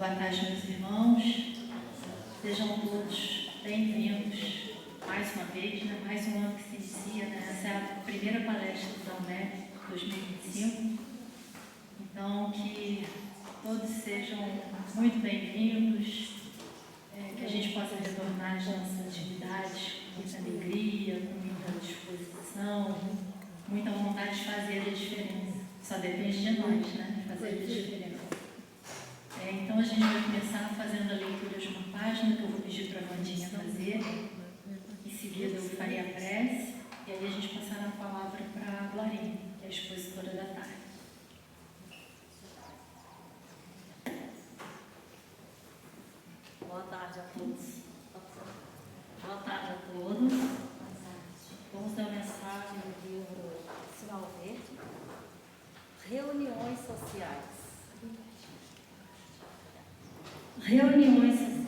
Boa tarde, meus irmãos. Sejam todos bem-vindos mais uma vez, mais um ano que se inicia, Essa é a primeira palestra da UNEP 2025. Então, que todos sejam muito bem-vindos, que a gente possa retornar às nossas atividades com muita alegria, com muita disposição, muita vontade de fazer a diferença. Só depende de nós, fazer a diferença. Então, a gente vai começar fazendo a leitura de uma página que eu vou pedir para a Vandinha fazer. Em seguida, eu farei a prece e aí a gente passará a palavra para a Glorinha, que é a expositora da tarde. Boa tarde a todos. Boa tarde a todos. Vamos dar mensagem do livro Sinal Verde. Reuniões sociais. Reuniões sociais.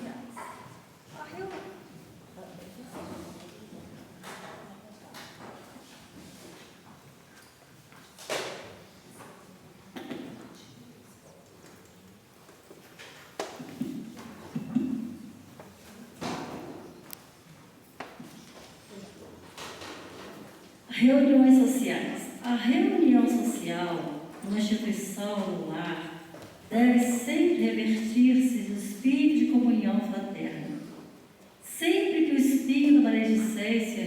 Reuniões sociais. A reunião social, uma instituição do lar, deve sempre revertir-se do espírito de comunhão fraterna. Sempre que o espírito da maledicência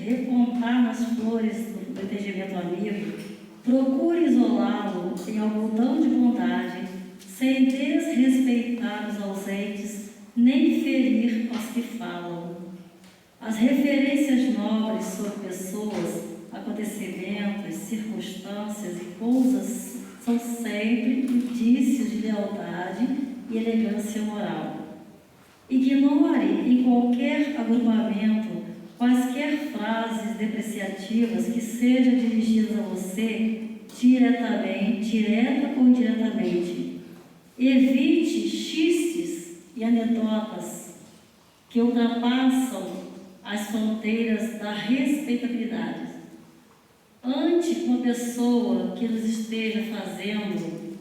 repontar nas flores do entendimento amigo, procure isolá-lo em algodão de bondade, sem desrespeitar os ausentes, nem ferir os que falam. As referências nobres sobre pessoas, acontecimentos, circunstâncias e coisas são sempre indícios de lealdade e elegância moral. Ignore em qualquer agrupamento quaisquer frases depreciativas que sejam dirigidas a você direta ou indiretamente. Evite xistes e anedotas que ultrapassam as fronteiras da respeitabilidade. Ante uma pessoa que nos esteja fazendo,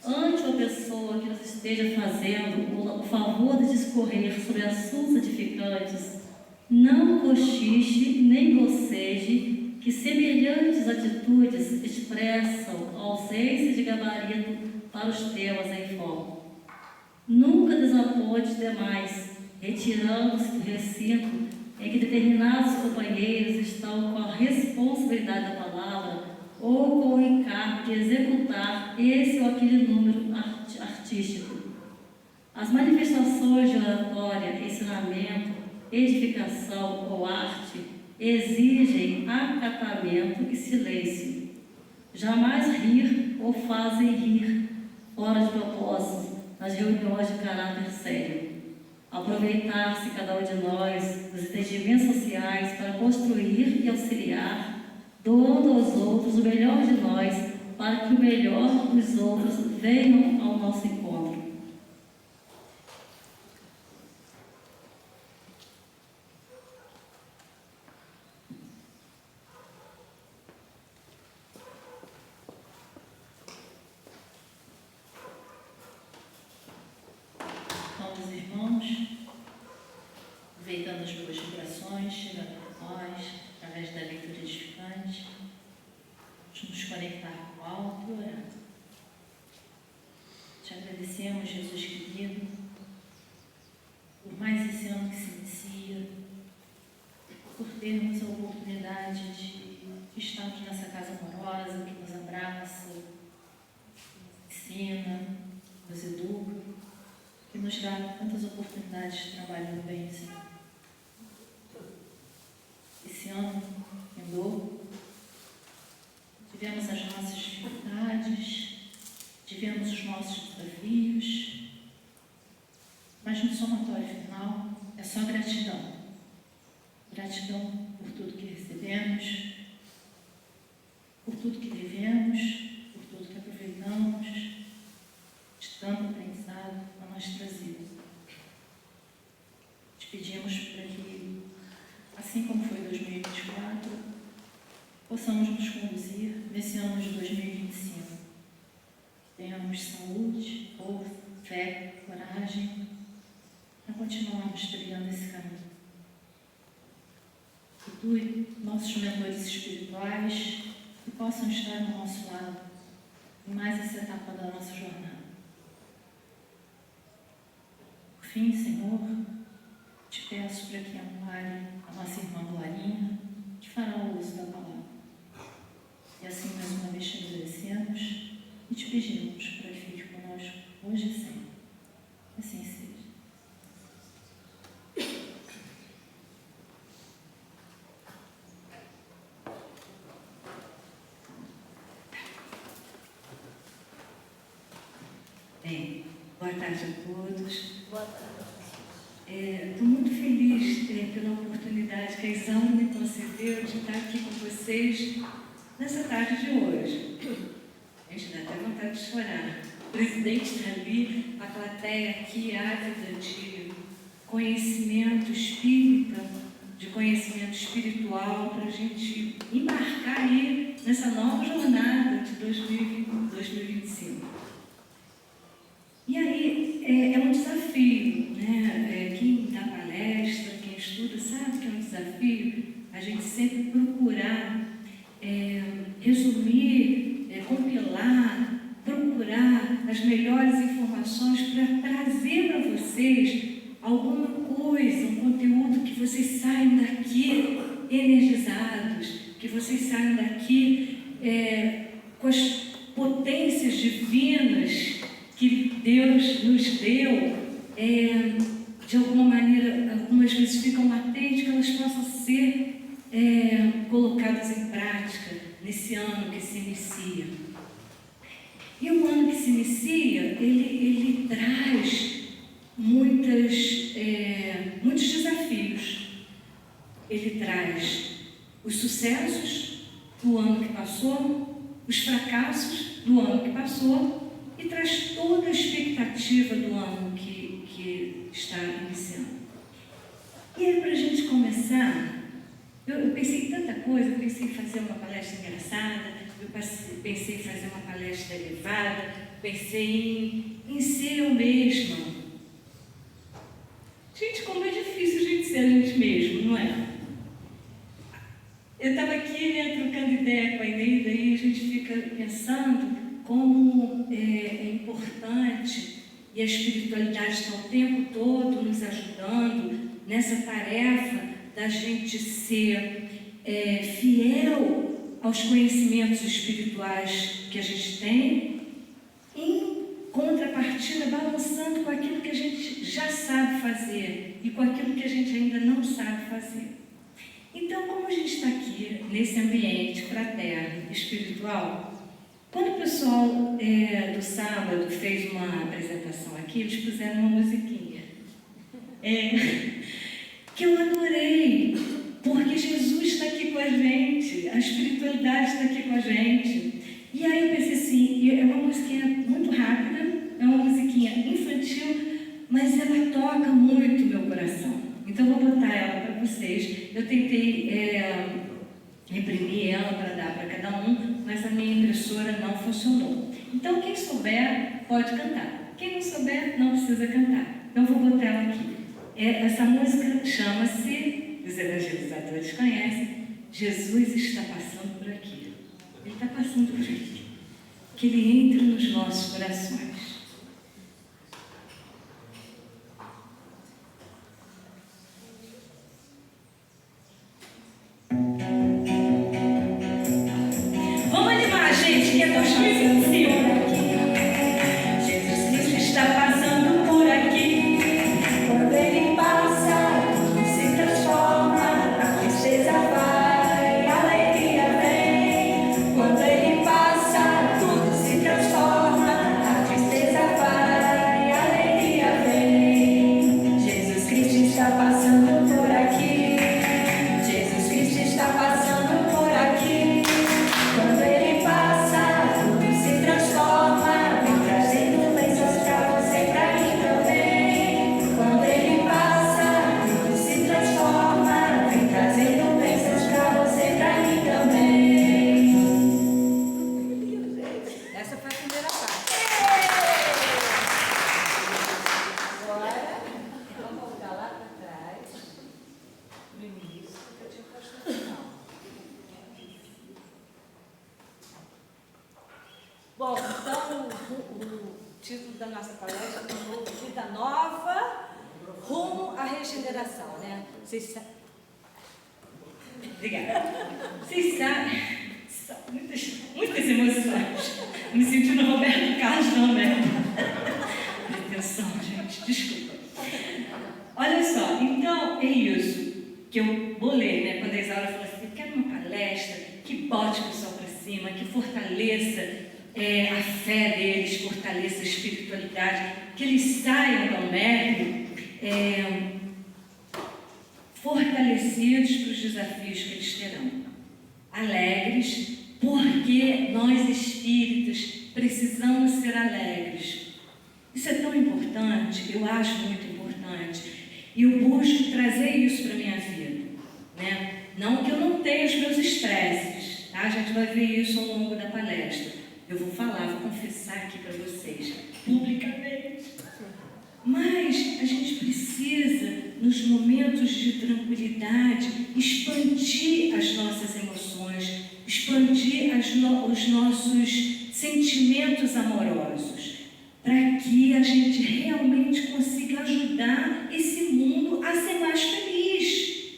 ante uma pessoa que nos esteja fazendo o favor de discorrer sobre assuntos edificantes, não cochiche nem boceje, que semelhantes atitudes expressam ausência de gabarito para os temas em foco. Nunca desaponte demais, retirando-se do recinto em que determinados companheiros estão com a responsabilidade da palavra ou com o encargo de executar esse ou aquele número artístico. As manifestações de oratória, ensinamento, edificação ou arte exigem acatamento e silêncio. Jamais rir ou fazem rir fora de propósito nas reuniões de caráter sério. Aproveitar-se cada um de nós dos entendimentos sociais para construir e auxiliar, doando aos outros o melhor de nós, para que o melhor dos outros venham ao nosso encontro. Meus irmãos, aproveitando as boas vibrações, chegando a nós, através da leitura edificante, vamos nos conectar com o alto e orar. Te agradecemos, Jesus querido, por mais esse ano que se inicia, por termos a oportunidade de estarmos nessa casa amorosa que nos abraça, nos ensina, nos educa, que nos dá tantas oportunidades de trabalho no bem, Senhor. Esse ano andou, tivemos as nossas dificuldades, tivemos os nossos desafios, mas no somatório final é só gratidão. Gratidão por tudo que recebemos, por tudo que vivemos, por tudo que aproveitamos, de tanto aprendizado a nós trazido. Te pedimos para que, assim como foi 2024, possamos nos conduzir nesse ano de 2025, tendo ganharmos saúde, força, fé, coragem, para continuarmos trilhando esse caminho. Que tu e nossos mentores espirituais que possam estar ao nosso lado em mais essa etapa da nossa jornada. Por fim, Senhor, te peço para que ampare a nossa irmã Glorinha, que fará o uso da palavra. E assim, mais uma vez, te agradecemos e te pedimos para que fique conosco hoje e sempre. Assim seja. Bem, boa tarde a todos. Boa tarde. Estou muito feliz pela oportunidade que a Isaura me concedeu de estar aqui com vocês nessa tarde de hoje. A gente dá até vontade de chorar. O presidente está ali, a plateia aqui ávida de conhecimento espírita, de conhecimento espiritual, para a gente embarcar aí nessa nova jornada de 2025. E aí, é um desafio, né? Quem dá palestra, quem estuda, sabe que é um desafio a gente sempre procurar resumir, compilar, procurar as melhores informações para trazer para vocês alguma coisa, um conteúdo que vocês saiam daqui energizados, que vocês saiam daqui com as potências divinas que Deus nos deu, de alguma maneira, algumas vezes ficam latentes, que elas possam ser colocadas em prática nesse ano que se inicia. E o ano que se inicia, ele traz muitos desafios. Ele traz os sucessos do ano que passou, os fracassos do ano que passou, e traz toda a expectativa do ano que está iniciando. E aí, para a gente começar, eu pensei em tanta coisa, eu pensei em fazer uma palestra engraçada, eu pensei em fazer uma palestra elevada, pensei em ser eu mesma. Gente, como é difícil a gente ser a gente mesmo, não é? Eu estava aqui, trocando ideia com a Eneida, e a gente fica pensando como é importante, e a espiritualidade está o tempo todo nos ajudando nessa tarefa da gente ser fiel aos conhecimentos espirituais que a gente tem, em contrapartida, balançando com aquilo que a gente já sabe fazer e com aquilo que a gente ainda não sabe fazer. Então, como a gente está aqui nesse ambiente fraterno, espiritual, quando o pessoal do sábado fez uma apresentação aqui, eles puseram uma musiquinha que eu adorei, porque Jesus está aqui com a gente, a espiritualidade está aqui com a gente. E aí eu pensei assim, é uma musiquinha muito rápida, é uma musiquinha infantil, mas ela toca muito o meu coração. Então eu vou botar ela para vocês. Eu tentei imprimir ela para dar para cada um, mas a minha impressora não funcionou. Então quem souber pode cantar, quem não souber não precisa cantar. Então vou botar ela aqui. Essa música chama-se, os evangelizadores conhecem, Jesus está passando por aqui. Ele está passando por aqui. Que Ele entre nos nossos corações. Vamos animar, gente, que é tão difícil assim. Jesus está passando por aqui. Quando Ele passa, tudo se transforma, a tristeza vai, a alegria vem. Quando Ele passa, tudo se transforma, a tristeza título da nossa palestra de novo, Vida Nova, rumo à regeneração, né? Obrigada. Vocês sabem, são muitas emoções. Me sentindo Roberto Carlos, não, né? Atenção, gente, desculpa. Olha só, então é isso que eu bolei, né? Quando a Isaura falou assim, eu quero uma palestra que bote o pessoal para cima, que fortaleça a fé deles, fortaleça a espiritualidade, que eles saiam da UNERJ fortalecidos para os desafios que eles terão, alegres, porque nós espíritas precisamos ser alegres. Isso é tão importante, eu acho muito importante, e eu busco trazer isso para a minha vida, né? Não que eu não tenha os meus estresses, tá? A gente vai ver isso ao longo da palestra. Eu vou falar, vou confessar aqui para vocês, publicamente. Mas a gente precisa, nos momentos de tranquilidade, expandir as nossas emoções, expandir os nossos sentimentos amorosos, para que a gente realmente consiga ajudar esse mundo a ser mais feliz.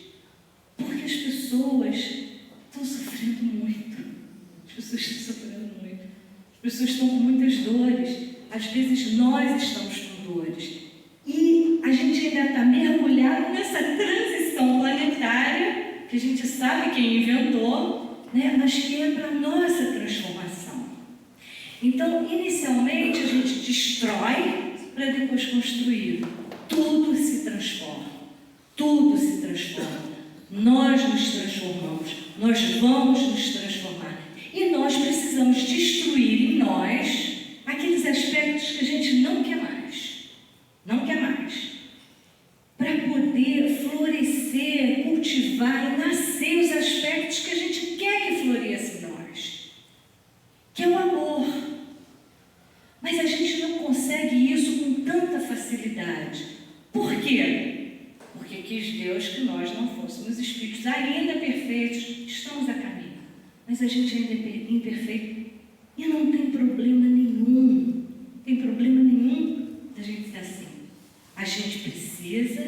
Porque as pessoas estão sofrendo muito. As pessoas estão sofrendo muito. As pessoas estão com muitas dores. Às vezes nós estamos com dores. E a gente ainda está mergulhado nessa transição planetária, que a gente sabe quem inventou, né? Mas que é para a nossa transformação. Então, inicialmente, a gente destrói para depois construir. Tudo se transforma. Tudo se transforma. Nós nos transformamos. Nós vamos nos transformar. E nós precisamos destruir em nós aqueles aspectos que a gente não quer mais. Não quer mais. Para poder florescer, cultivar e nascer os aspectos que a gente quer que floresça em nós. Que é o amor. Mas a gente não consegue isso com tanta facilidade. Por quê? Porque quis Deus que nós não fôssemos espíritos ainda perfeitos. Estamos a caminho. Mas a gente ainda é imperfeito. E não tem problema nenhum. Não tem problema nenhum da gente ser assim. A gente precisa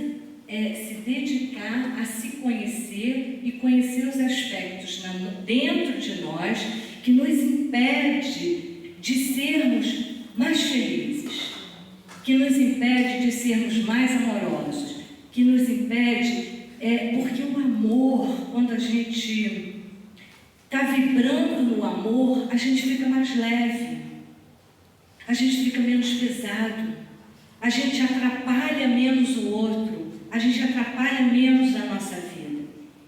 se dedicar a se conhecer e conhecer os aspectos dentro de nós que nos impede de sermos mais felizes, que nos impede de sermos mais amorosos, que nos impede, porque o amor, quando a gente está vibrando no amor, a gente fica mais leve, a gente fica menos pesado, a gente atrapalha menos o outro, a gente atrapalha menos a nossa vida.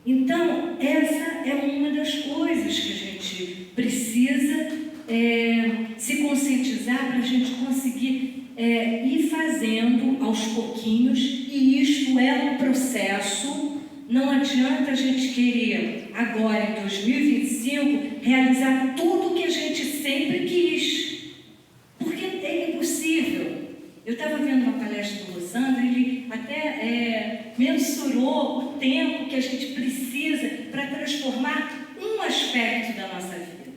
Então, essa é uma das coisas que a gente precisa se conscientizar para a gente conseguir ir fazendo aos pouquinhos, e isto é um processo. Não adianta a gente querer, agora em 2025, realizar tudo o que a gente sempre quis, porque é impossível. Eu estava vendo uma palestra do Rosandro, ele até mensurou o tempo que a gente precisa para transformar um aspecto da nossa vida.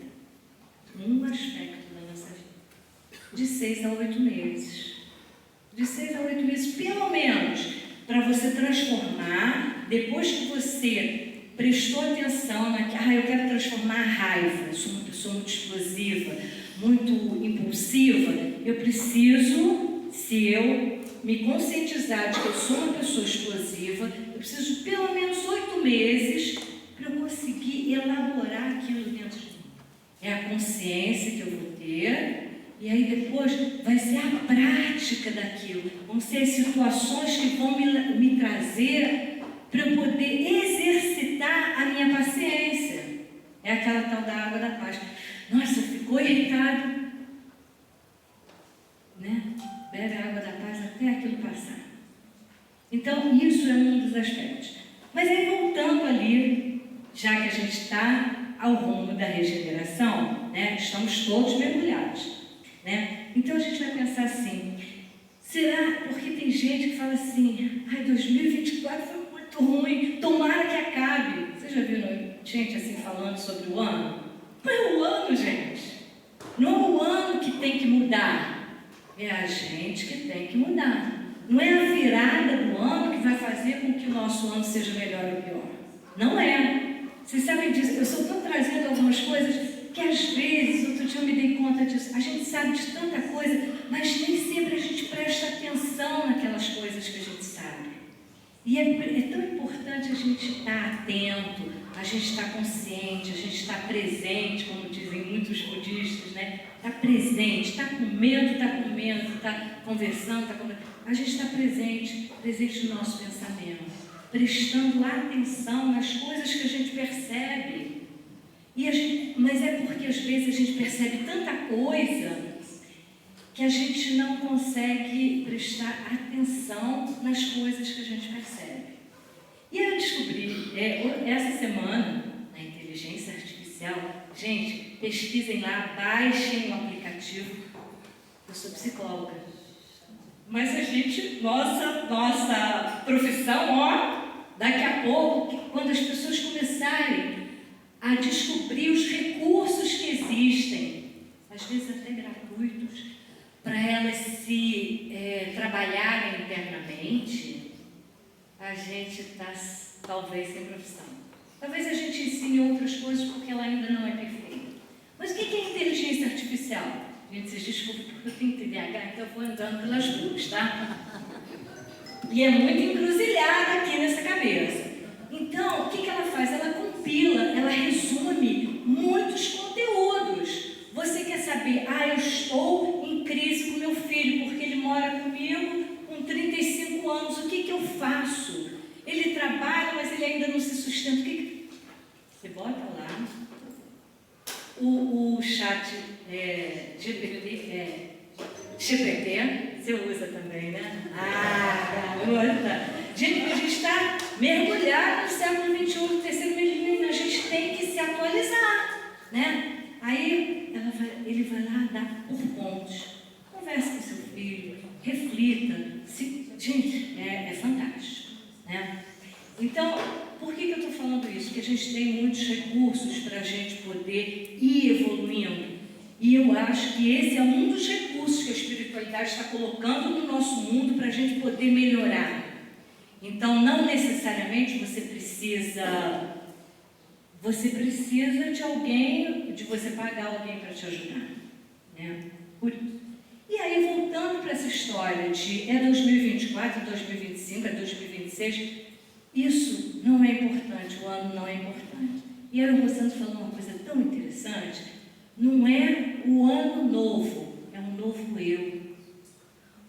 Um aspecto da nossa vida. De 6 a 8 meses. De 6 a 8 meses, pelo menos, para você transformar, depois que você prestou atenção eu quero transformar a raiva, eu sou uma pessoa muito explosiva, muito impulsiva, eu preciso, se eu me conscientizar de que eu sou uma pessoa explosiva, eu preciso de pelo menos 8 meses para eu conseguir elaborar aquilo dentro de mim. É a consciência que eu vou ter, e aí depois vai ser a prática daquilo, vão ser as situações que vão me trazer para eu poder exercitar a minha paciência. É aquela tal da água da paz. Nossa, ficou irritado, né? Bebe a água da paz até aquilo passar. Então, isso é um dos aspectos. Mas aí, voltando ali, já que a gente está ao rumo da regeneração, né? Estamos todos mergulhados, né? Então, a gente vai pensar assim, será? Porque tem gente que fala assim, 2024 foi muito ruim, tomara que acabe. Você já viu gente assim falando sobre o ano? Não é o ano, gente. Não é o ano que tem que mudar. É a gente que tem que mudar. Não é a virada do ano que vai fazer com que o nosso ano seja melhor ou pior. Não é. Vocês sabem disso. Eu só estou trazendo algumas coisas que às vezes, outro dia eu me dei conta disso, a gente sabe de tanta coisa, mas nem sempre a gente presta atenção naquelas coisas que a gente sabe. E é tão importante a gente estar atento, a gente estar consciente, a gente estar presente, como dizem muitos budistas, né? Estar presente, estar com medo, estar conversando, a gente está presente no nosso pensamento, prestando atenção nas coisas que a gente percebe. Mas é porque às vezes a gente percebe tanta coisa que a gente não consegue prestar atenção nas coisas que a gente percebe. E eu descobri, essa semana, na inteligência artificial, gente, pesquisem lá, baixem o aplicativo. Eu sou psicóloga. Mas a gente, nossa profissão, daqui a pouco, quando as pessoas começarem a descobrir os recursos que existem, às vezes até gratuitos, para elas se trabalharem internamente, a gente está talvez sem profissão. Talvez a gente ensine outras coisas porque ela ainda não é perfeita. Mas o que é inteligência artificial? Gente, vocês desculpem porque eu tenho TDAH, então eu vou andando pelas ruas, tá? E é muito encruzilhada aqui nessa cabeça. Então, o que ela faz? Ela compila, ela resume muitos conteúdos. Você quer saber, eu estou em crise com meu filho, porque ele mora comigo com 35 anos, o que eu faço? Ele trabalha, mas ele ainda não se sustenta. Você bota lá o chat GPT, você usa também, né? Garota! Gente, a gente está mergulhado no século XXI, no terceiro milênio, a gente tem que se atualizar, né? Aí ele vai lá dar por pontos. Converse com seu filho, reflita. Gente, é fantástico, né? Então, por que eu estou falando isso? Porque a gente tem muitos recursos para a gente poder ir evoluindo. E eu acho que esse é um dos recursos que a espiritualidade está colocando no nosso mundo para a gente poder melhorar. Então, não necessariamente você precisa de alguém, de você pagar alguém para te ajudar, né? E aí, voltando para essa história de 2024, 2025, 2026, isso não é importante, o ano não é importante. E a Rosana falou uma coisa tão interessante, não é o ano novo, é um novo eu.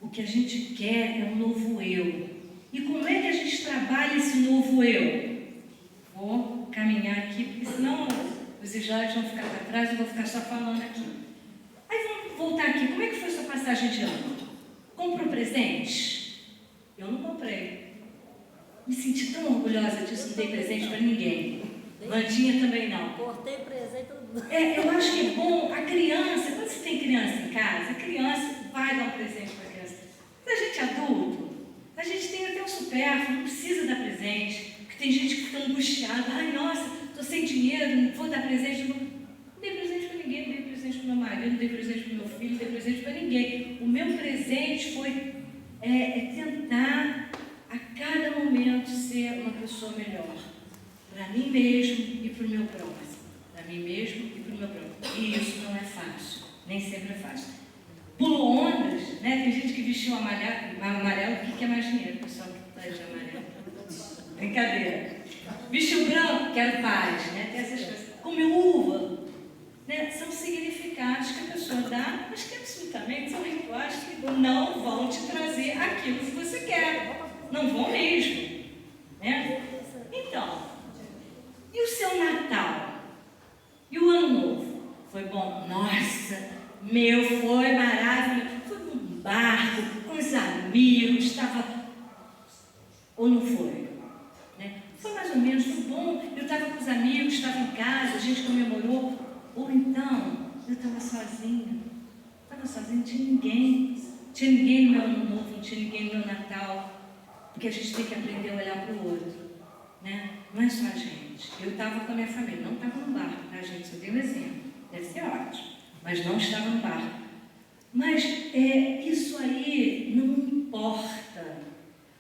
O que a gente quer é um novo eu. E como é que a gente trabalha esse novo eu? Vou caminhar aqui, porque senão os slides vão ficar para trás, eu vou ficar só falando aqui. Aí vamos voltar aqui. Como é que foi sua passagem de ano? Comprou presente? Eu não comprei. Me senti tão orgulhosa disso, não dei presente para ninguém. Vandinha também não. Cortei presente. Eu acho que é bom a criança, quando você tem criança em casa, a criança vai dar um presente para a criança. Mas a gente é adulto, a gente tem até um supérfluo, não precisa dar presente. Porque tem gente que fica angustiada, nossa, estou sem dinheiro, não vou dar presente. Não dei presente para ninguém, não dei presente para meu marido, não dei presente para meu filho, não dei presente para ninguém. O meu presente foi tentar a cada momento ser uma pessoa melhor. Para mim mesmo e para o meu próximo. Para mim mesmo e para o meu próximo. E isso não é fácil, nem sempre é fácil. Pulo ondas, né? Tem gente que vestiu amarelo, o que é mais dinheiro, pessoal que está de amarelo? Brincadeira. Vestiu branco, quero paz, né? Tem essas coisas. Comeu uva, né? São significados que a pessoa dá, mas que absolutamente são rituais que não vão te trazer aquilo que você quer. Não vão mesmo, né? Então, e o seu Natal? E o Ano Novo? Foi bom? Nossa, foi maravilhoso. Foi num barco, com os amigos, estava... Ou não foi? Né? Foi mais ou menos, foi bom. Eu estava com os amigos, estava em casa, a gente comemorou. Ou então, eu estava sozinha. Não tinha ninguém. Não tinha ninguém no meu Ano Novo, não tinha ninguém no meu Natal. Porque a gente tem que aprender a olhar para o outro, né? Não é só a gente. Eu estava com a minha família, não estava no barco, tá, gente? Eu dei um exemplo. Deve ser ótimo, mas não estava no barco. Mas isso aí não importa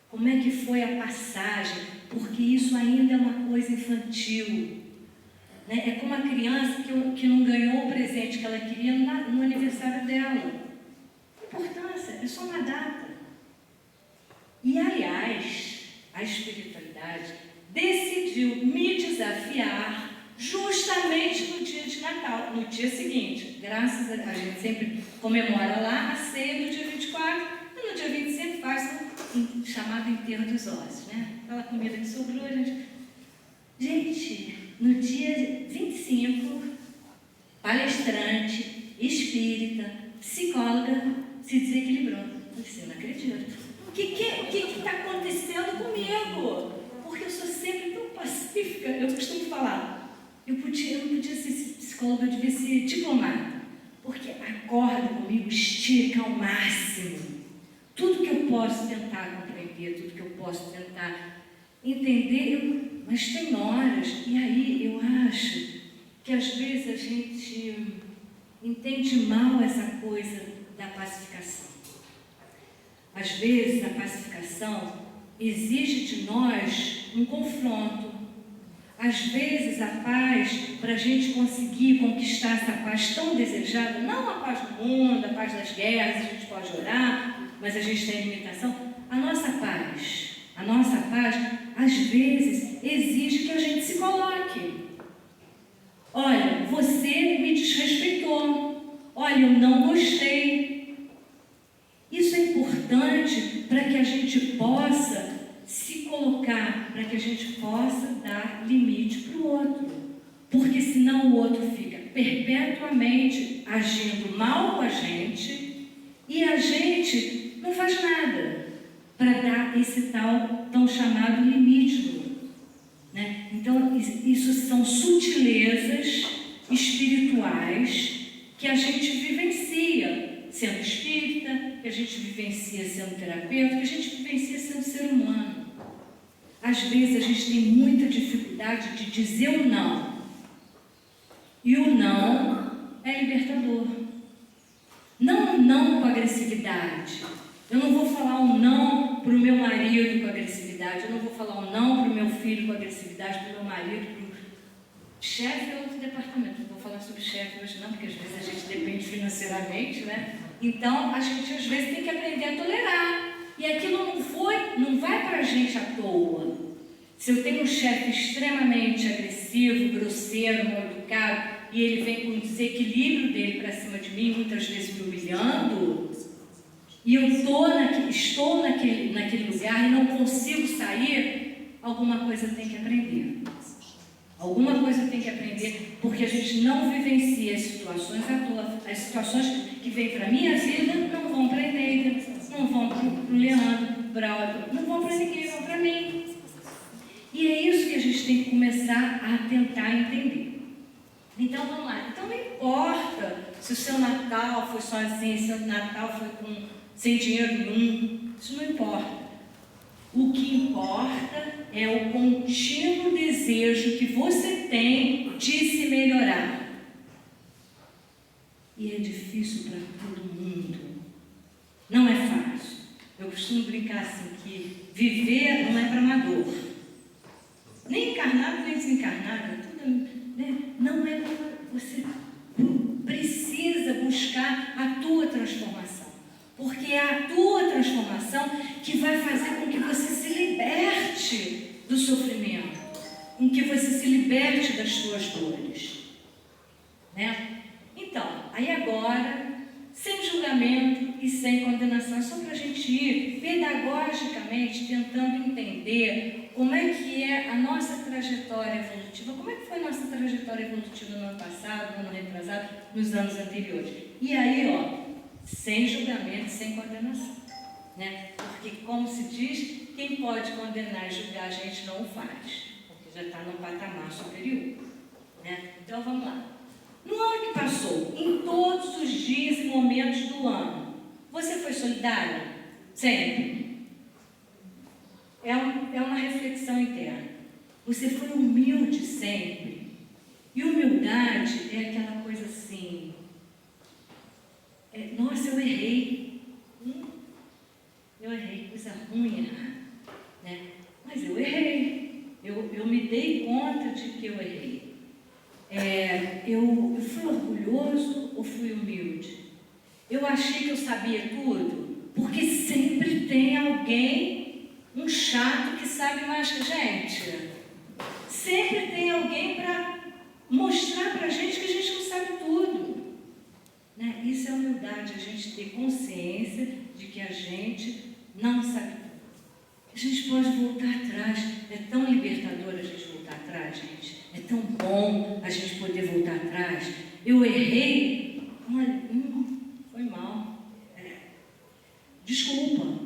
como é que foi a passagem, porque isso ainda é uma coisa infantil. Né? É como a criança que não ganhou o presente que ela queria no aniversário dela. Importância, é só uma data. E, aliás, a espiritualidade decidiu me desafiar justamente no dia de Natal, no dia seguinte. Graças a gente sempre comemora lá a ceia do dia 24, e no dia 25 faz o chamado enterro dos ossos, né? Aquela comida que sobrou, a gente... Gente, no dia 25, palestrante, espírita, psicóloga, se desequilibrou. Eu disse, eu não acredito. O que está acontecendo comigo? Porque eu sou sempre tão pacífica. Eu costumo falar, eu não podia ser psicóloga, eu devia ser diplomata. Porque acorda comigo, estica ao máximo. Tudo que eu posso tentar compreender, tudo que eu posso tentar entender, mas tem horas, e aí eu acho que às vezes a gente entende mal essa coisa da pacificação. Às vezes a pacificação exige de nós um confronto. Às vezes a paz, para a gente conseguir conquistar essa paz tão desejada, não a paz do mundo, a paz das guerras, a gente pode orar, mas a gente tem limitação. A nossa paz, às vezes exige que a gente se coloque. Olha, você me desrespeitou. Olha, eu não gostei. Isso é importante para que a gente possa se colocar, para que a gente possa dar limite para o outro. Porque senão o outro fica perpetuamente agindo mal com a gente e a gente não faz nada para dar esse tão chamado limite do outro. Né? Então, isso são sutilezas espirituais que a gente vivencia sendo espírita, que a gente vivencia sendo terapeuta, que a gente vivencia sendo ser humano. Às vezes a gente tem muita dificuldade de dizer o não. E o não é libertador. Não um não com agressividade. Eu não vou falar um não para o meu marido com agressividade, eu não vou falar um não para o meu filho com agressividade, para o meu marido, para o chefe ou outro departamento. Não vou falar sobre chefe hoje não, porque às vezes a gente depende financeiramente, né? Então, a gente às vezes tem que aprender a tolerar. E aquilo não vai para a gente à toa. Se eu tenho um chefe extremamente agressivo, grosseiro, mal educado, e ele vem com o desequilíbrio dele para cima de mim, muitas vezes me humilhando, e eu estou naquele lugar e não consigo sair, alguma coisa tem que aprender. Alguma coisa tem que aprender, porque a gente não vivencia as situações à toa. As situações que vêm para a minha vida não vão para a Eneida, não vão para o Leandro, não vão para ninguém, vão para mim. E é isso que a gente tem que começar a tentar entender. Então, vamos lá. Então, não importa se o seu Natal foi só assim, se o seu Natal foi sem dinheiro nenhum, isso não importa. O que importa é o contínuo desejo que você tem de se melhorar. E é difícil para todo mundo. Não é fácil. Eu costumo brincar assim que viver não é para amador. Nem encarnado, nem desencarnado. Tudo, né? Não é para você. Precisa buscar a tua transformação. Porque é a tua transformação que vai fazer com que você se liberte do sofrimento, com que você se liberte das suas dores. Né? Então, aí agora, sem julgamento e sem condenação, só para a gente ir pedagogicamente tentando entender como é que é a nossa trajetória evolutiva, como é que foi a nossa trajetória evolutiva no ano passado, no ano retrasado, nos anos anteriores. E aí, sem julgamento, sem condenação. Né? Porque, como se diz, quem pode condenar e julgar a gente não o faz, porque já está num patamar superior. Né? Então, vamos lá. No ano que passou, em todos os dias e momentos do ano, você foi solidário? Sempre. É uma reflexão interna. Você foi humilde sempre. E humildade é aquela coisa assim... nossa, nossa, eu errei. Eu errei, coisa ruim errar, né? Mas eu errei. Eu me dei conta de que eu errei. Eu fui orgulhoso ou fui humilde? Eu achei que eu sabia tudo? Porque sempre tem alguém, um chato que sabe mais que a gente. Sempre tem alguém para mostrar para a gente que a gente não sabe tudo. Né? Isso é humildade, a gente ter consciência de que a gente não sabe tudo. A gente pode voltar atrás. É tão libertador a gente voltar atrás, gente. É tão bom a gente poder voltar atrás. Eu errei. Olha, foi mal. Desculpa,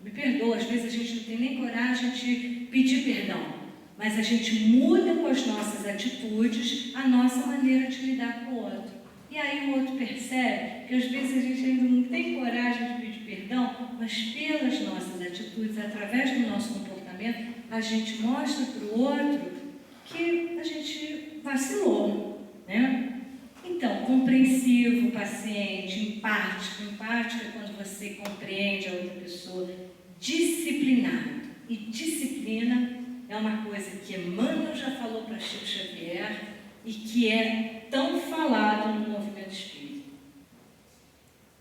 me perdoa. Às vezes a gente não tem nem coragem de pedir perdão. Mas a gente muda com as nossas atitudes a nossa maneira de lidar com o outro. E aí o outro percebe que às vezes a gente ainda não tem coragem de pedir perdão, mas pelas nossas atitudes, através do nosso comportamento, a gente mostra para o outro que a gente vacilou, né? Então, compreensivo, paciente, empático. Empático é quando você compreende a outra pessoa. Disciplinado. E disciplina é uma coisa que Emmanuel já falou para Chico Xavier e que é tão falado no movimento espírita.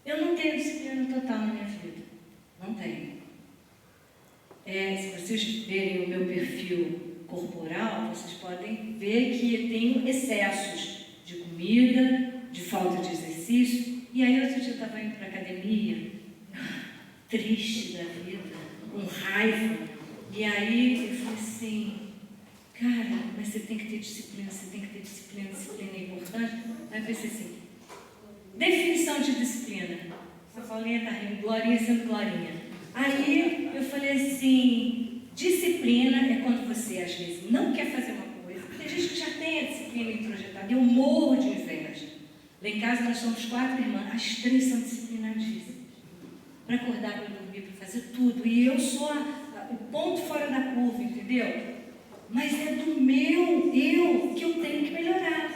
Eu não tenho disciplina total na minha vida. Não tenho. Se vocês verem o meu perfil corporal, vocês podem ver que eu tenho excessos de comida, de falta de exercício. E aí outro dia eu estava indo para a academia, triste da vida, com raiva. E aí eu falei assim, cara, mas você tem que ter disciplina, disciplina é importante. Aí eu pensei assim, definição de disciplina. A Paulinha está rindo, Glorinha sendo Glorinha. Aí eu falei assim, disciplina é quando você às vezes não quer fazer uma coisa. Tem gente que já tem a disciplina introjetada, eu morro de inveja. Lá em casa nós somos 4 irmãs, as 3 são disciplinadíssimas. Para acordar, para dormir, para fazer tudo. E eu sou o ponto fora da curva, entendeu? Mas é do meu eu que eu tenho que melhorar.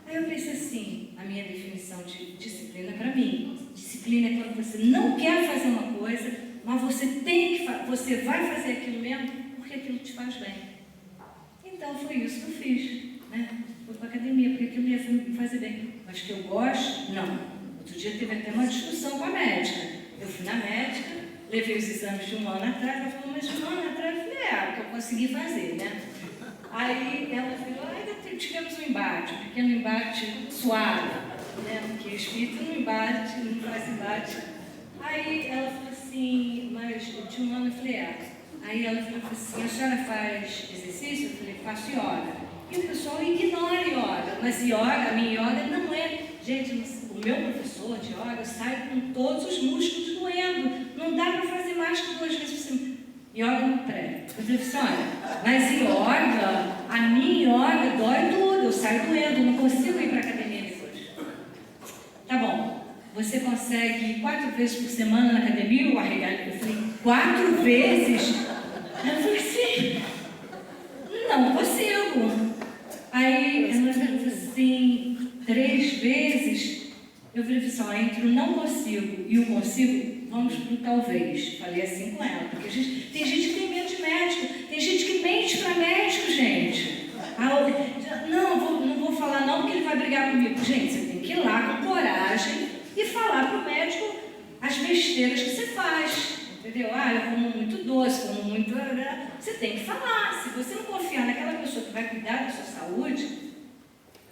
Aí eu pensei assim, a minha definição de disciplina para mim. Disciplina é quando você não quer fazer uma coisa, mas você tem que você vai fazer aquilo mesmo porque aquilo te faz bem. Então foi isso que eu fiz, né? Fui para a academia porque aquilo ia me fazer bem. Mas que eu gosto? Não. Outro dia teve até uma discussão com a médica. Eu fui na médica, levei os exames de 1 ano atrás, ela falou, mas de 1 ano atrás? Eu falei, porque eu consegui fazer, né? Aí ela falou, ainda tivemos um embate, um pequeno embate suave, né? Porque o espírito não embate, não faz embate. Aí ela falou assim, mas de 1 ano, eu falei, Aí ela falou assim, a senhora faz exercício? Eu falei, faço yoga. E o pessoal ignora yoga, mas yoga, a minha yoga não é... Gente, o meu professor de yoga sai com todos os músculos doendo. Não dá para fazer mais que 2 vezes por semana. Yoga no pré. Eu falei assim, olha, mas yoga, a minha yoga dói tudo, eu saio doendo, não consigo ir para a academia depois. Tá bom, você consegue 4 vezes por semana na academia? Eu arregalei, eu falei, 4 vezes? Eu falei assim, não consigo. Aí ela falou assim, 3 vezes? Eu falei assim, entre o não consigo e o consigo, vamos para o talvez. Falei assim com ela, porque tem gente que tem medo de médico, tem gente que mente para médico, gente. Não vou falar não, porque ele vai brigar comigo. Gente, você tem que ir lá com coragem e falar para o médico as besteiras que você faz. Entendeu? Eu como muito doce, como muito... Você tem que falar. Se você não confiar naquela pessoa que vai cuidar da sua saúde,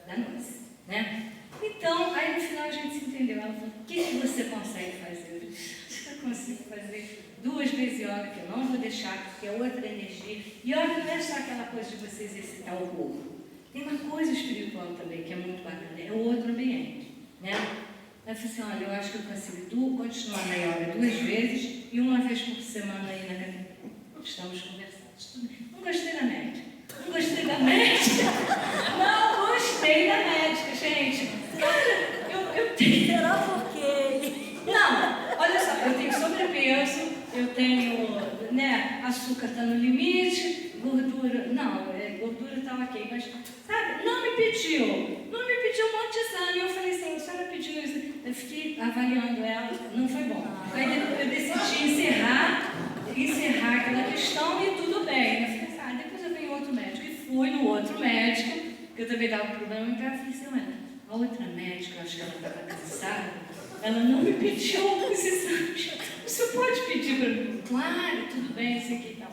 danou-se, né? Então, aí no final a gente se entendeu. Ela falou, o que você consegue fazer? Eu falei, eu consigo fazer 2 vezes yoga, que eu não vou deixar, porque é outra energia. Yoga não é só aquela coisa de você exercitar o corpo. Tem uma coisa espiritual também, que é muito bacana, é o outro ambiente, né? Ela falou assim, olha, eu acho que eu consigo continuar na yoga 2 vezes e 1 vez por semana aí na academia. Estamos conversando. Não gostei da médica. Não gostei da médica. Não gostei da médica, gente. Cara, eu tenho... Será por quê? Não, olha só, eu tenho sobrepeso, eu tenho, né, açúcar está no limite, gordura, não, gordura tá ok, mas, sabe, não me pediu um monte de exame. Eu falei assim, a senhora pediu isso, eu fiquei avaliando ela, não foi bom. Aí eu decidi encerrar aquela questão e tudo bem. Eu falei assim, depois eu venho outro médico. E fui no outro médico, que eu também dava problema em casa, eu falei assim, a outra médica, eu acho que ela estava cansada, ela não me pediu alguns exames. O senhor pode pedir para mim? Claro, tudo bem, isso aqui e tal.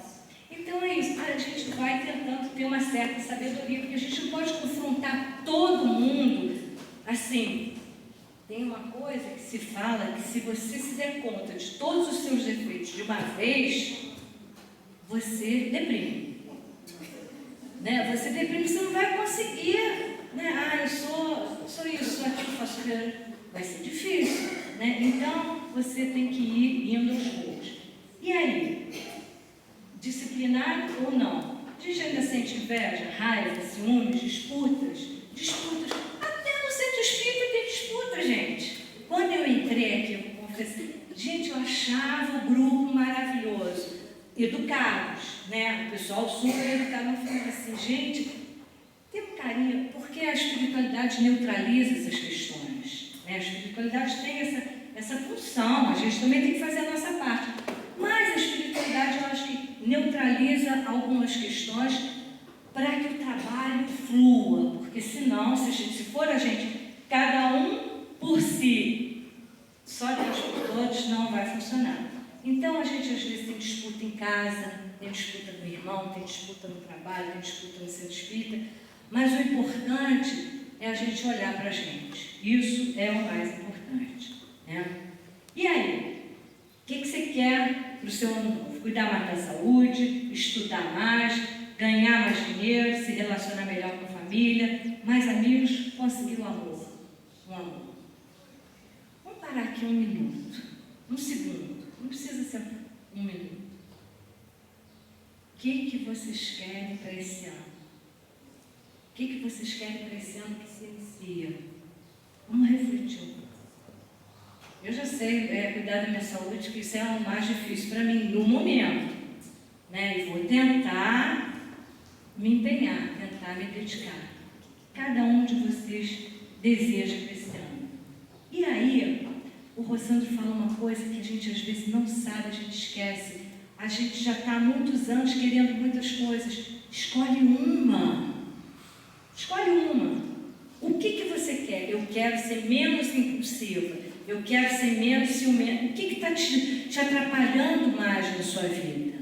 Então é isso, a gente vai tentando ter uma certa sabedoria, porque a gente não pode confrontar todo mundo. Assim, tem uma coisa que se fala que se você se der conta de todos os seus defeitos de uma vez, você deprime. Né? Você deprime, você não vai conseguir. Né? Eu sou isso, sou aquilo, faço aquilo. Vai ser difícil. Né? Então, você tem que ir indo aos poucos. E aí? Disciplinado ou não? A gente ainda sente inveja, raiva, ciúmes, disputas. Até no centro espírita tem disputa, gente. Quando eu entrei aqui, eu confessei, gente, eu achava o grupo maravilhoso, educados, né? O pessoal super educado. Eu falei assim, gente, tem um carinho, porque a espiritualidade neutraliza essas questões. Né? A espiritualidade tem essa função, a gente também tem que fazer a nossa parte. Mas a espiritualidade, eu acho que neutraliza algumas questões para que o trabalho flua, porque senão, se for a gente, cada um por si, só Deus por todos, não vai funcionar. Então a gente às vezes tem disputa em casa, tem disputa com o irmão, tem disputa no trabalho, tem disputa no centro espírita, mas o importante é a gente olhar para a gente. Isso é o mais importante. Né? E aí? O que você quer para o seu ano novo? Cuidar mais da saúde, estudar mais, ganhar mais dinheiro, se relacionar melhor com a família, mais amigos, conseguir um amor. Vamos parar aqui um minuto, um segundo, não precisa ser um minuto. O que vocês querem para esse ano? O que vocês querem para esse ano que se inicia? Vamos refletir. Eu já sei cuidar da minha saúde, que isso é o mais difícil para mim no momento. Né? E vou tentar me empenhar, tentar me dedicar. Cada um de vocês deseja para esse ano. E aí, o Rossandro fala uma coisa que a gente às vezes não sabe, a gente esquece. A gente já está há muitos anos querendo muitas coisas. Escolhe uma. Escolhe uma. O que você quer? Eu quero ser menos impulsiva. Eu quero ser menos ciumenta. O que está te atrapalhando mais na sua vida?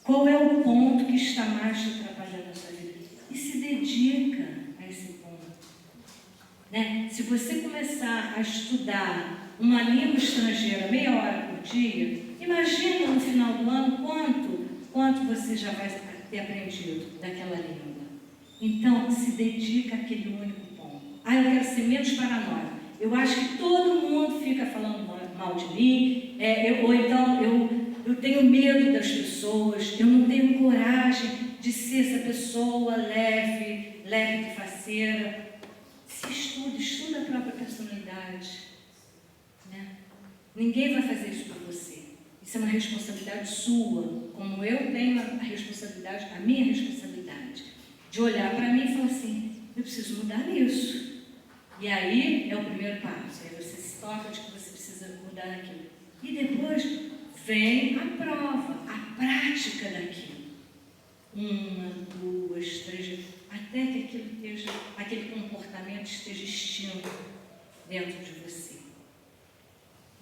Qual é o ponto que está mais te atrapalhando na sua vida? E se dedica a esse ponto. Né? Se você começar a estudar uma língua estrangeira meia hora por dia, imagina no final do ano quanto você já vai ter aprendido daquela língua. Então, se dedica àquele único ponto. Eu quero ser menos paranoica. Eu acho que todo mundo fica falando mal de mim, ou então eu tenho medo das pessoas, eu não tenho coragem de ser essa pessoa leve e faceira. Se estuda a própria personalidade. Né? Ninguém vai fazer isso por você. Isso é uma responsabilidade sua, como eu tenho a minha responsabilidade, de olhar para mim e falar assim, eu preciso mudar nisso. E aí é o primeiro passo, aí você se toca de que você precisa mudar naquilo. E depois vem a prova, a prática daquilo. 1, 2, 3, até que aquele comportamento esteja extinto dentro de você.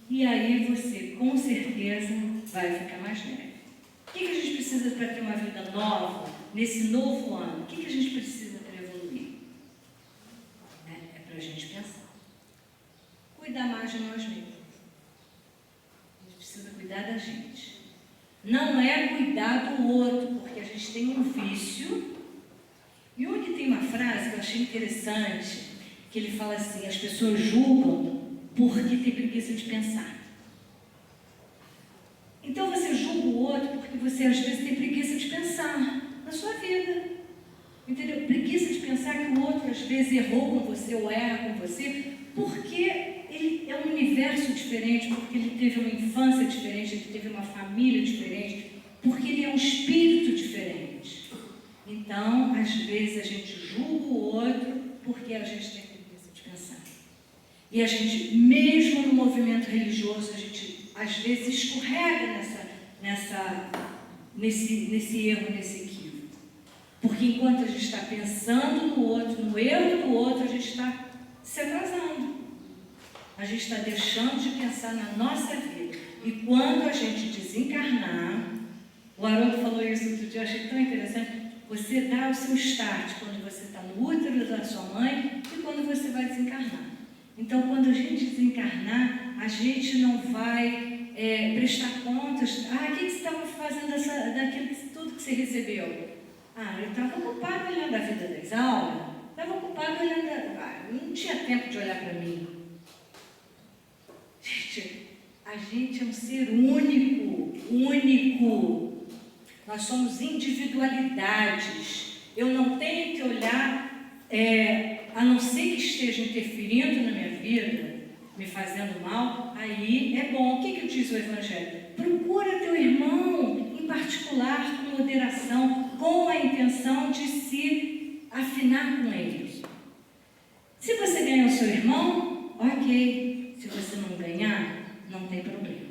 E aí você, com certeza, vai ficar mais leve. O que a gente precisa para ter uma vida nova, nesse novo ano? O que a gente precisa para evoluir? É para a gente pensar. Cuidar mais de nós mesmos. A gente precisa cuidar da gente. Não é cuidar do outro, porque a gente tem um vício. E onde tem uma frase que eu achei interessante, que ele fala assim, as pessoas julgam porque tem preguiça de pensar. Então você julga o outro porque você às vezes tem preguiça de pensar na sua vida. Entendeu? Preguiça de pensar que o outro às vezes errou com você ou erra com você porque ele é um universo diferente, porque ele teve uma infância diferente, ele teve uma família diferente, porque ele é um espírito diferente. Então, às vezes a gente julga o outro porque a gente tem preguiça de pensar. E a gente, mesmo no movimento religioso, a gente às vezes escorrega nesse erro, nesse equívoco. Porque enquanto a gente está pensando no outro, no erro do outro, a gente está se atrasando. A gente está deixando de pensar na nossa vida. E quando a gente desencarnar, o Haroldo falou isso outro dia, eu achei tão interessante, você dá o seu start quando você está no útero da sua mãe e quando você vai desencarnar. Então, quando a gente desencarnar, a gente não vai prestar contas. O que você estava fazendo daquilo, tudo que você recebeu? Eu estava ocupado olhando a vida das aulas, estava ocupado olhando, não tinha tempo de olhar para mim. Gente, a gente é um ser único. Nós somos individualidades. Eu não tenho que olhar, a não ser que esteja interferindo na minha vida, me fazendo mal, aí é bom. O que diz o Evangelho? Procura teu irmão, em particular, com moderação, com a intenção de se afinar com ele. Se você ganhar o seu irmão, ok. Se você não ganhar, não tem problema.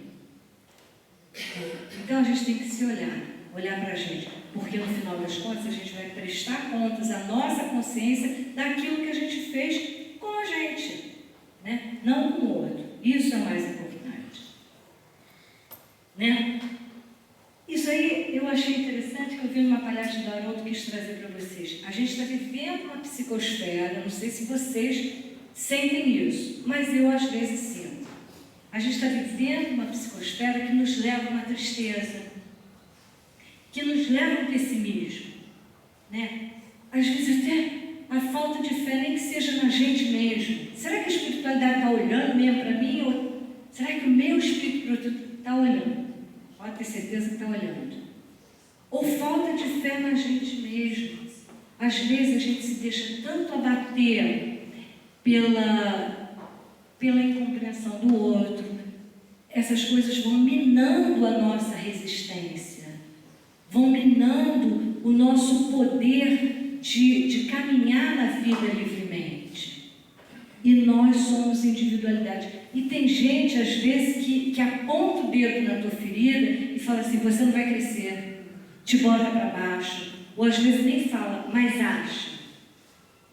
Então a gente tem que se olhar para a gente, porque no final das contas a gente vai prestar contas à nossa consciência daquilo que a gente fez com a gente, né? Não com o outro. Isso é mais importante, né? Isso aí eu achei interessante, que eu vi numa palestra do Haroldo, quis trazer para vocês. A gente está vivendo uma psicosfera, não sei se vocês sentem isso, mas eu às vezes sinto. A gente está vivendo uma psicosfera que nos leva a uma tristeza, que nos leva a um pessimismo, né? Às vezes até a falta de fé, nem que seja na gente mesmo. Será que a espiritualidade está olhando mesmo para mim? Ou será que o meu espírito está olhando? Pode ter certeza que está olhando. Ou falta de fé na gente mesmo. Às vezes a gente se deixa tanto abater pela incompreensão do outro. Essas coisas vão minando a nossa resistência, vão minando o nosso poder de caminhar na vida livremente. E nós somos individualidade. E tem gente, às vezes, que aponta o dedo na tua ferida e fala assim, você não vai crescer, te bota para baixo. Ou às vezes nem fala, mas acha.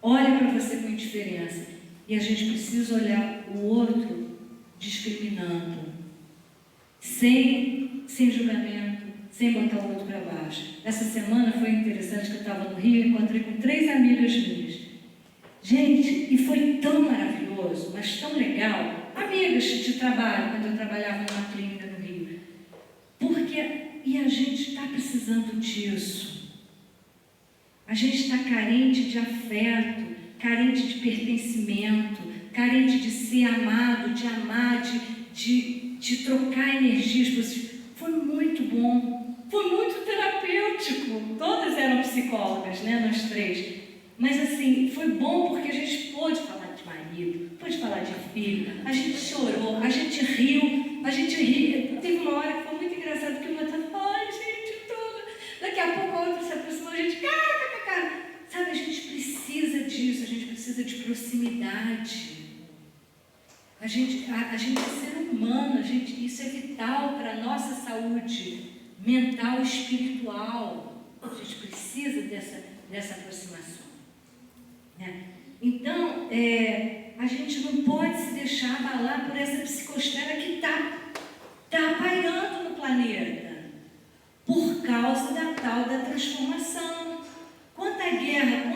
Olha para você com indiferença. E a gente precisa olhar o outro discriminando, sem julgamento, sem botar o outro para baixo. Essa semana foi interessante que eu estava no Rio e encontrei com 3 amigas minhas. Gente, e foi tão maravilhoso, mas tão legal. Amigas de trabalho, quando eu trabalhava numa clínica no Rio. E a gente está precisando disso. A gente está carente de afeto, carente de pertencimento, carente de ser amado, de amar, de trocar energias. Foi muito bom, foi muito terapêutico. Todas eram psicólogas, né, nós 3. Mas assim, foi bom porque a gente pôde falar de marido, pôde falar de filho, a gente chorou, a gente riu, Teve uma hora que foi muito engraçado, que uma estava, ai gente, toda. Daqui a pouco a outra se aproximou, a gente, sabe, a gente precisa disso, a gente precisa de proximidade. A gente é ser humano, isso é vital para a nossa saúde mental e espiritual. A gente precisa dessa aproximação. Né? Então, a gente não pode se deixar abalar por essa psicosfera que está pairando no planeta, por causa da tal da transformação. Quanta guerra,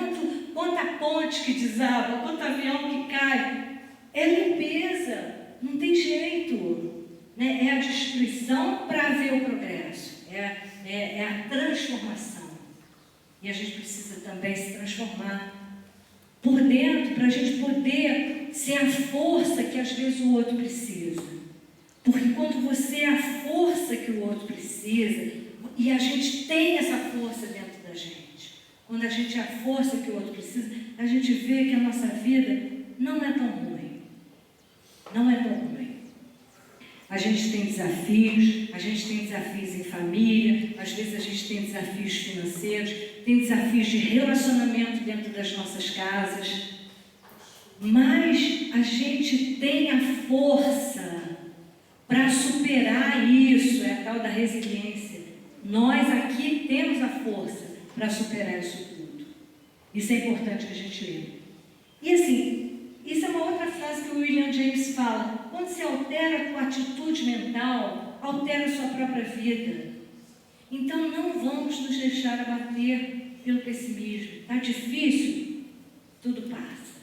quanta ponte que desaba, quanto avião que cai, é limpeza, não tem jeito. Né? É a destruição para haver o progresso, é a transformação. E a gente precisa também se transformar por dentro, para a gente poder ser a força que às vezes o outro precisa. Porque quando você é a força que o outro precisa, e a gente tem essa força dentro da gente, quando a gente é a força que o outro precisa, a gente vê que a nossa vida não é tão ruim. Não é tão ruim. A gente tem desafios em família, às vezes a gente tem desafios financeiros, tem desafios de relacionamento dentro das nossas casas, mas a gente tem a força para superar isso, é a tal da resiliência. Nós aqui temos a força para superar isso tudo. Isso é importante que a gente lembre. E assim, isso é uma outra frase que o William James fala: quando se altera a tua atitude mental, altera a sua própria vida. Então não vamos nos deixar abater pelo pessimismo. Está difícil? Tudo passa.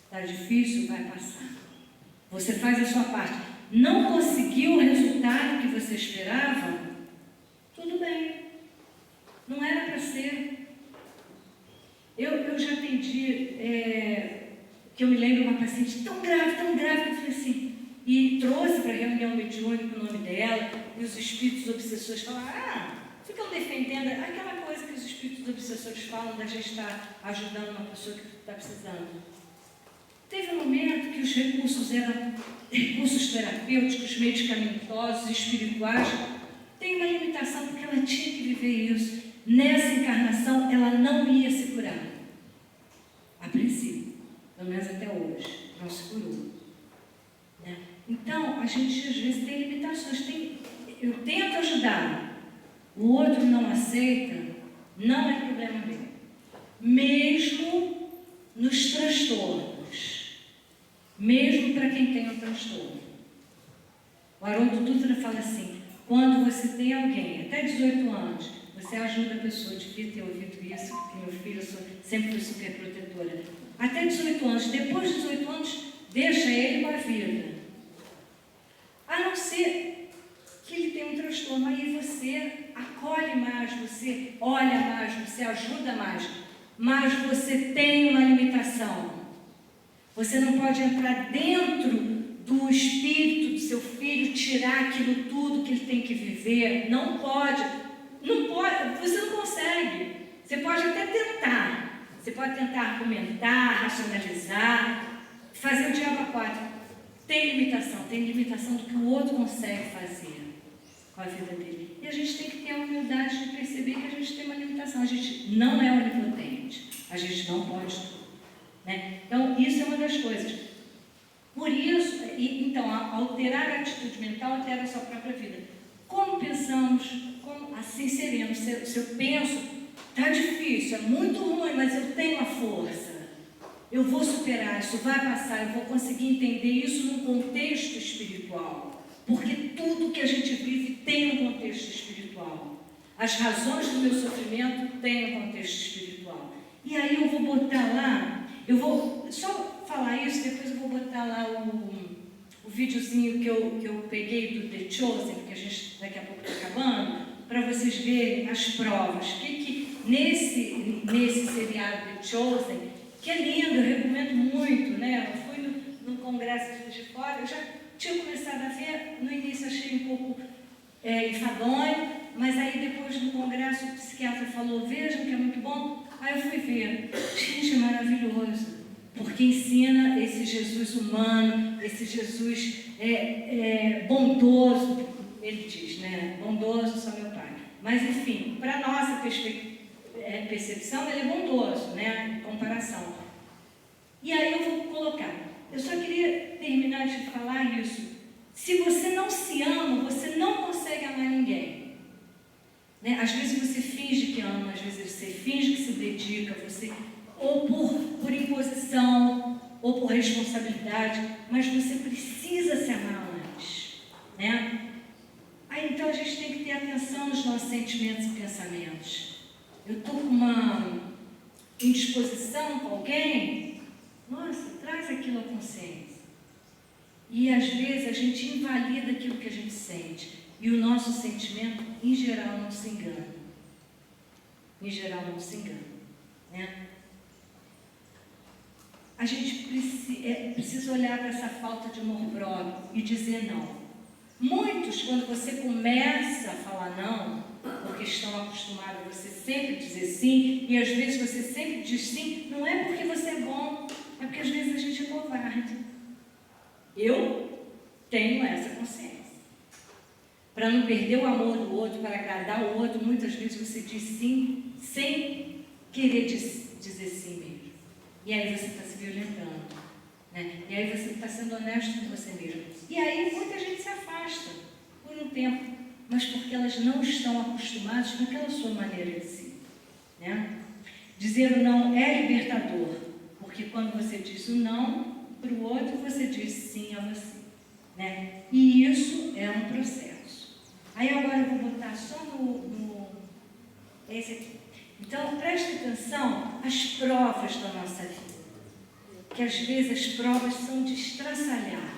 Está difícil? Vai passar. Você faz a sua parte. Não conseguiu o resultado que você esperava? Tudo bem. Não era para ser. Eu já atendi, que eu me lembro, uma paciente tão grave, que eu falei assim, e trouxe para a reunião mediúnica o nome dela, e os espíritos obsessores falaram, ficam defendendo aquela coisa que os espíritos obsessores falam da gente estar ajudando uma pessoa que está precisando. Teve um momento que os recursos eram recursos terapêuticos, medicamentosos, espirituais. Tem uma limitação, porque ela tinha que viver isso. Nessa encarnação, ela não ia se curar. A princípio, pelo menos até hoje, não se curou. Né? Então, a gente às vezes tem limitações. Eu tento ajudar, o outro não aceita, não é problema meu. Mesmo nos transtornos, mesmo para quem tem um transtorno. O Haroldo Dutra fala assim: quando você tem alguém, até 18 anos, você ajuda a pessoa. Eu devia ter ouvido isso, porque meu filho sempre foi super protetora. Até 18 anos, depois de 18 anos, deixa ele com a vida. A não ser que ele tenha um transtorno, aí você acolhe mais, você olha mais, você ajuda mais, mas você tem uma limitação. Você não pode entrar dentro do espírito do seu filho, tirar aquilo tudo que ele tem que viver. Não pode, você não consegue. Você pode até tentar. Você pode tentar argumentar, racionalizar, fazer o diabo a quatro. Tem limitação do que o outro consegue fazer com a vida dele. E a gente tem que ter a humildade de perceber que a gente tem uma limitação. A gente não é onipotente. A gente não pode tudo. Né? Então, isso é uma das coisas. Por isso, então, alterar a atitude mental altera a sua própria vida. Como pensamos, assim seremos. Se eu penso, está difícil, é muito ruim, mas eu tenho a força. Eu vou superar, isso vai passar, eu vou conseguir entender isso num contexto espiritual. Porque tudo que a gente vive tem um contexto espiritual. As razões do meu sofrimento têm um contexto espiritual. E aí eu vou botar lá, eu vou só falar isso, depois eu vou botar lá o videozinho que eu peguei do The Chosen, que a gente daqui a pouco está acabando, para vocês verem as provas. Que nesse seriado The Chosen, que é lindo, eu recomendo muito, né? Eu fui num congresso de fora, eu já tinha começado a ver, no início achei um pouco enfadonho, mas aí depois no congresso o psiquiatra falou, vejam que é muito bom, aí eu fui ver. Gente, é maravilhoso, porque ensina esse Jesus humano, esse Jesus bondoso, ele diz, né? Bondoso só meu Pai. Mas enfim, para nossa percepção, ele é bondoso, né? Em comparação. E aí eu vou colocar. Eu só queria terminar de falar isso. Se você não se ama, você não consegue amar ninguém. Né? Às vezes você finge que ama, às vezes você finge que se dedica, ou por imposição, ou por responsabilidade, mas você precisa se amar antes. Né? Aí então a gente tem que ter atenção nos nossos sentimentos e pensamentos. Eu estou com uma indisposição com alguém, nossa, traz aquilo à consciência. E às vezes a gente invalida aquilo que a gente sente. E o nosso sentimento, em geral, não se engana. Em geral, não se engana. Né? A gente precisa olhar para essa falta de amor próprio e dizer não. Muitos, quando você começa a falar não, porque estão acostumados a você sempre dizer sim, e às vezes você sempre diz sim, não é porque você é bom, é porque às vezes a gente é covarde. Eu tenho essa consciência. Para não perder o amor do outro, para agradar o outro, muitas vezes você diz sim, sem querer dizer sim mesmo. E aí você está se violentando, né? E aí você não está sendo honesto com você mesmo. E aí muita gente se afasta por um tempo, mas porque elas não estão acostumadas com aquela sua maneira de ser, né? Dizer o não é libertador, porque quando você diz o não para o outro, você diz sim a você, né? E isso é um processo. Aí agora eu vou botar só esse aqui. Então, preste atenção às provas da nossa vida, que às vezes as provas são de estraçalhar,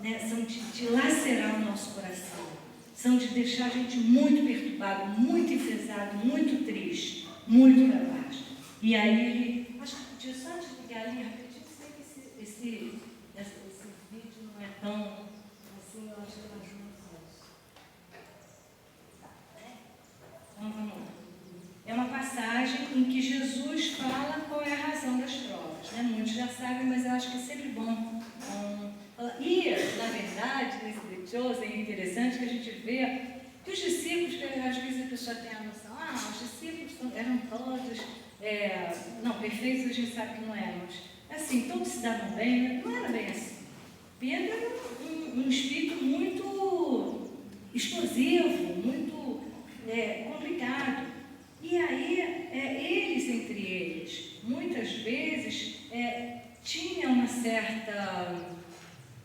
né? São de lacerar o nosso coração, são de deixar a gente muito perturbado, muito enfesado, muito triste, muito para baixo. E aí, acho que podia só desligar ali rapidinho, sei que esse vídeo não é tão assim, eu acho que eu ajudo isso. Então vamos lá. É uma passagem em que Jesus fala qual é a razão das provas, né? Muitos já sabem, mas eu acho que é sempre bom. E, na verdade, nesse religioso é interessante que a gente vê que os discípulos, que às vezes a pessoa tem a noção, os discípulos eram todos, não, perfeitos a gente sabe que não eram, mas assim, todos se davam bem, né? Não era bem assim. Pedro era um espírito muito explosivo, muito complicado. E aí, eles entre eles, muitas vezes, tinha uma certa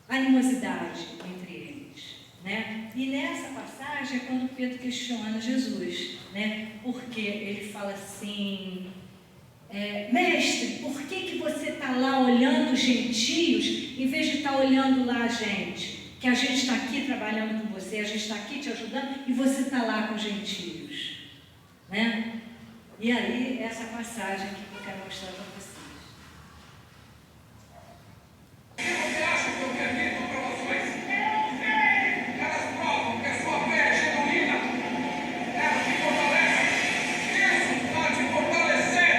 animosidade entre eles, né? E nessa passagem é quando Pedro questiona Jesus, né? Porque ele fala assim, mestre, por que você está lá olhando os gentios em vez de estar olhando lá a gente? Que a gente está aqui trabalhando com você, a gente está aqui te ajudando e você está lá com os gentios, né? E aí, essa passagem aqui que eu quero mostrar para vocês. Você acha que eu permito promoções? Elas provam que a sua fé é genuína. Ela te fortalece. Isso pode fortalecer.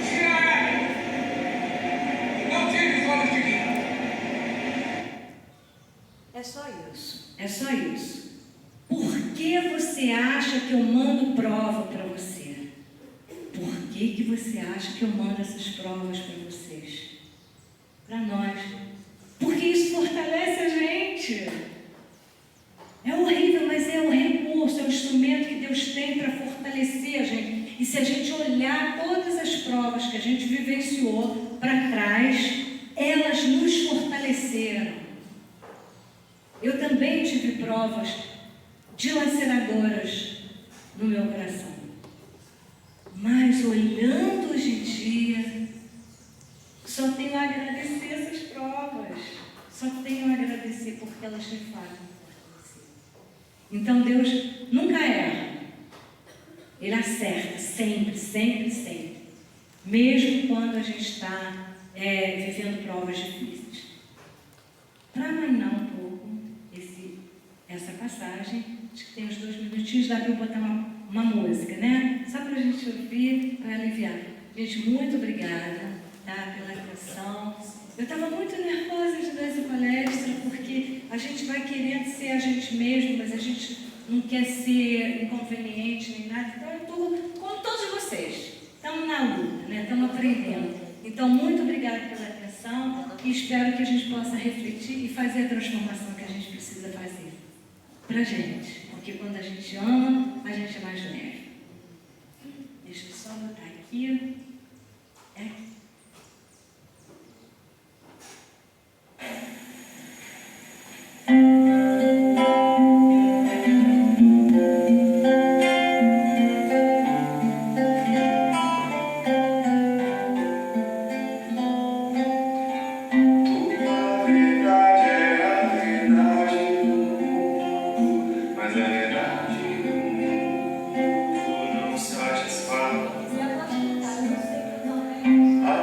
Tira ela. Não tire os olhos de mim. É só isso. É só isso. Por que você acha que eu mando prova para você? Por que você acha que eu mando essas provas para vocês? Para nós. Porque isso fortalece a gente. É horrível, mas é um recurso, é um instrumento que Deus tem para fortalecer a gente. E se a gente olhar todas as provas que a gente vivenciou para trás, elas nos fortaleceram. Eu também tive provas dilaceradoras no meu coração. Mas olhando hoje em dia, só tenho a agradecer essas provas. Só tenho a agradecer porque elas me fazem fortalecer. Então Deus nunca erra. Ele acerta sempre, sempre, sempre. Mesmo quando a gente está vivendo provas difíceis. Para amanhar um pouco essa passagem, acho que tem uns 2 minutinhos, dá para eu botar uma música, né? Só para a gente ouvir, para aliviar. Gente, muito obrigada, tá, pela atenção. Eu estava muito nervosa de dar essa palestra, porque a gente vai querendo ser a gente mesmo, mas a gente não quer ser inconveniente nem nada. Então, eu estou com todos vocês. Estamos na luta, né? Estamos aprendendo. Então, muito obrigada pela atenção e espero que a gente possa refletir e fazer a transformação que a gente precisa fazer para a gente. Porque quando a gente ama, a gente é mais leve. Deixa eu só botar aqui. A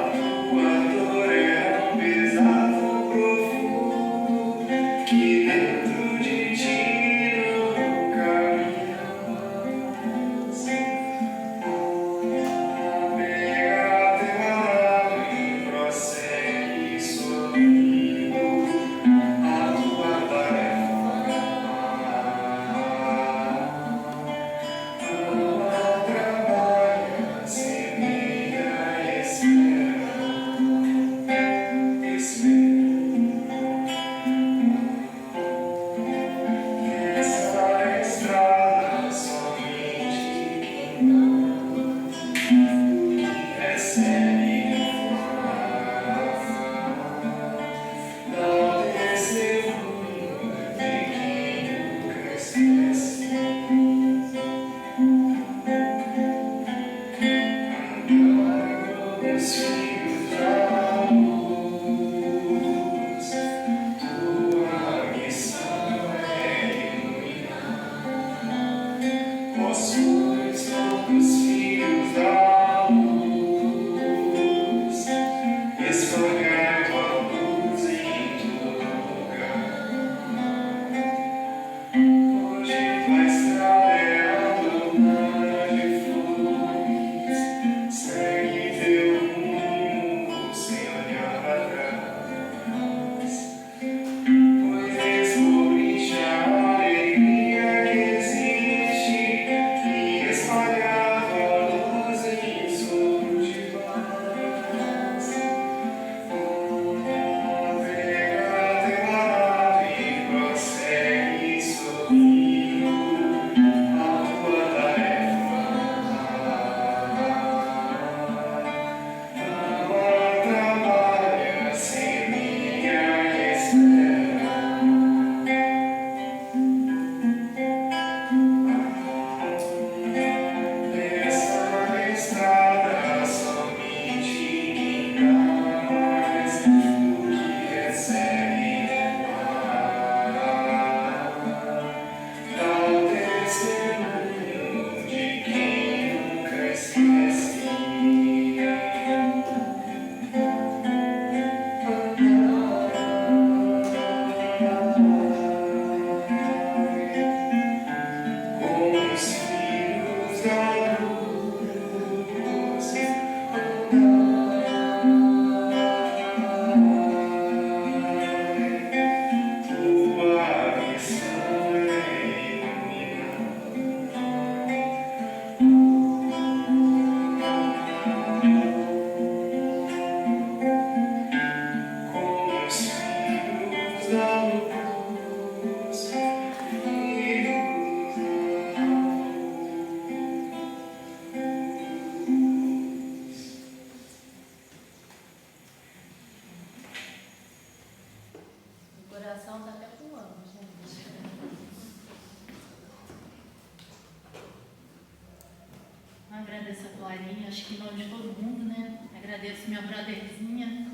agradeço a Clarinha, acho que em nome de todo mundo, né? Agradeço minha brotherzinha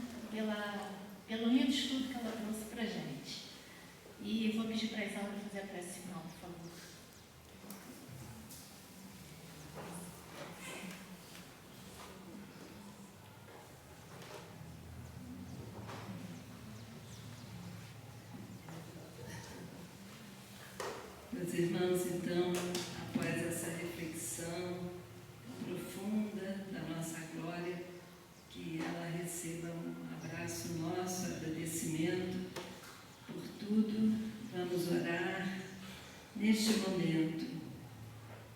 pelo lindo estudo que ela trouxe pra gente. E vou pedir para a Isaura fazer a prece final, por favor. Meus irmãos, então, após essa reflexão profunda da nossa glória, que ela receba um abraço nosso, agradecimento por tudo. Vamos orar neste momento,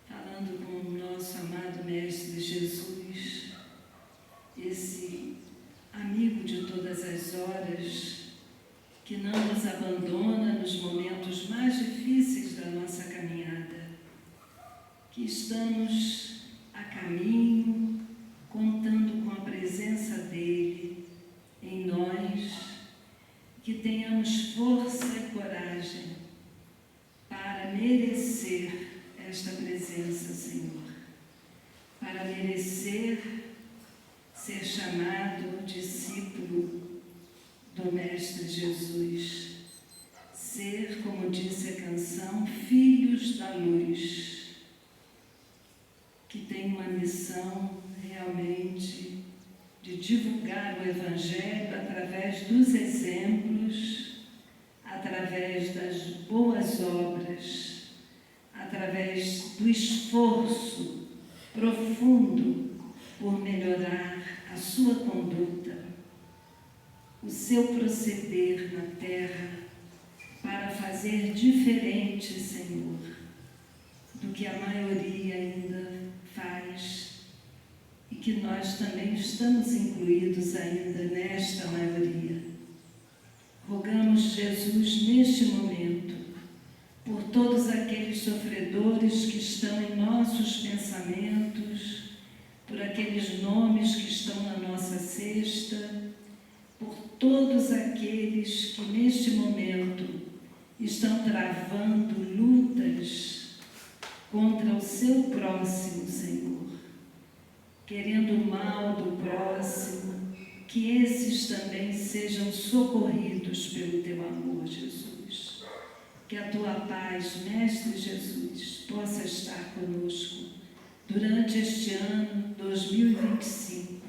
falando com o nosso amado Mestre Jesus, esse amigo de todas as horas, que não nos abandona nos momentos mais difíceis da nossa caminhada, que estamos a caminho, contando com a presença dele em nós, que tenhamos força e coragem para merecer esta presença, Senhor, para merecer ser chamado discípulo do Mestre Jesus, ser, como disse a canção, filhos da luz, que tem uma missão realmente de divulgar o Evangelho através dos exemplos, através das boas obras, através do esforço profundo por melhorar a sua conduta, o seu proceder na terra, para fazer diferente, Senhor, do que a maioria ainda faz, e que nós também estamos incluídos ainda nesta maioria. Rogamos, Jesus, neste momento, por todos aqueles sofredores que estão em nossos pensamentos, por aqueles nomes que estão na nossa cesta, por todos aqueles que neste momento estão travando lutas contra o seu próximo, Senhor, querendo o mal do próximo, que esses também sejam socorridos pelo teu amor, Jesus. Que a tua paz, Mestre Jesus, possa estar conosco durante este ano 2025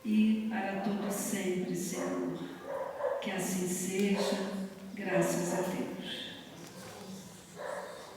e para todo sempre, Senhor. Que assim seja.